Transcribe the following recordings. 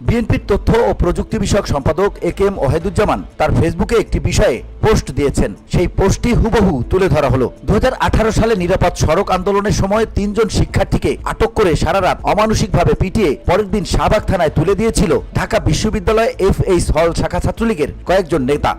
বিএনপির তথ্য ও প্রযুক্তি বিষয়ক সম্পাদক একেএম ওয়াহিদুজ্জামান তার ফেসবুকে একটি বিষয়ে পোস্ট দিয়েছেন। সেই পোস্টটি হুবহু তুলে ধরা হলো। 2018 সালে নিরাপদ সড়ক আন্দোলনের সময় 3 জন শিক্ষার্থীকে আটক করে সারা রাত অমানসিকভাবে পিটিয়ে পরের দিন শাহবাগ থানায় তুলে দিয়েছিল ঢাকা বিশ্ববিদ্যালয় FH হল শাখা ছাত্রলীগের কয়েকজন নেতা।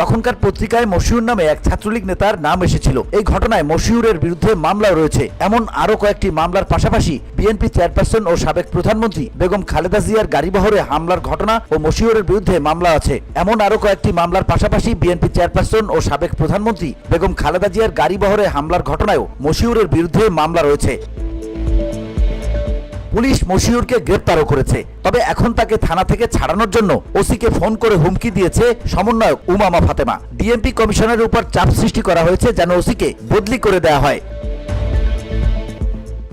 তখনকার পত্রিকায় মশিউর নামে এক ছাত্রলীগ নেতার নাম এসেছিল। এই ঘটনায় মশিউরের বিরুদ্ধে মামলা রয়েছে। এমন আরো কয়েকটি মামলার পাশাপাশি বিএনপি চেয়ারপারসন ও সাবেক প্রধানমন্ত্রী বেগম খালেদা জিয়ার গাড়িবহরে হামলার ঘটনা ও মশিউরের বিরুদ্ধে মামলা আছে। এমন আরো কয়েকটি মামলার পাশাপাশি বিএনপি চেয়ারপারসন ও সাবেক প্রধানমন্ত্রী বেগম খালেদা জিয়ার গাড়িবহরে হামলার ঘটনায়ও মশিউরের বিরুদ্ধে মামলা রয়েছে। পুলিশ মশিউরকে গ্রেপ্তারও করেছে। তবে এখন তাকে থানা থেকে ছাড়ানোর জন্য ওসিকে ফোন করে হুমকি দিয়েছে সমন্বয়ক উমামা ফাতেমা। ডিএমপি কমিশনের উপর চাপ সৃষ্টি করা হয়েছে যেন ওসিকে বদলি করে দেওয়া হয়।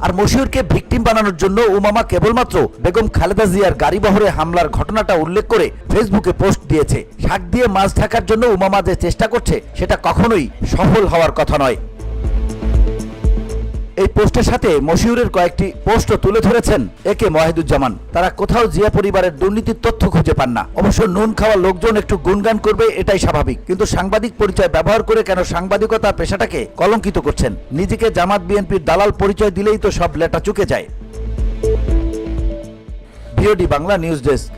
আর মশিউরকে ভিকটিম বানানোর জন্য উমামা কেবলমাত্র বেগম খালেদা জিয়ার গাড়িবহরে হামলার ঘটনাটা উল্লেখ করে ফেসবুকে পোস্ট দিয়েছে। শাক দিয়ে মাছ ঢাকার জন্য উমামা যে চেষ্টা করছে সেটা কখনোই সফল হওয়ার কথা নয়। এই পোস্টের সাথে মশিউরের কয়েকটি পোস্টও তুলে ধরেছেন একেএম ওয়াহিদুজ্জামান। তারা কোথাও জিয়া পরিবারের দুর্নীতির তথ্য খুঁজে পান না। অবশ্য নুন খাওয়া লোকজন একটু গুণগান করবে, এটাই স্বাভাবিক। কিন্তু সাংবাদিক পরিচয় ব্যবহার করে কেন সাংবাদিকতা পেশাটাকে কলঙ্কিত করছেন? নিজেকে জামাত বিএনপির দালাল পরিচয় দিলেই তো সব লেটা চুকে যায়। VOD Bangla news desk.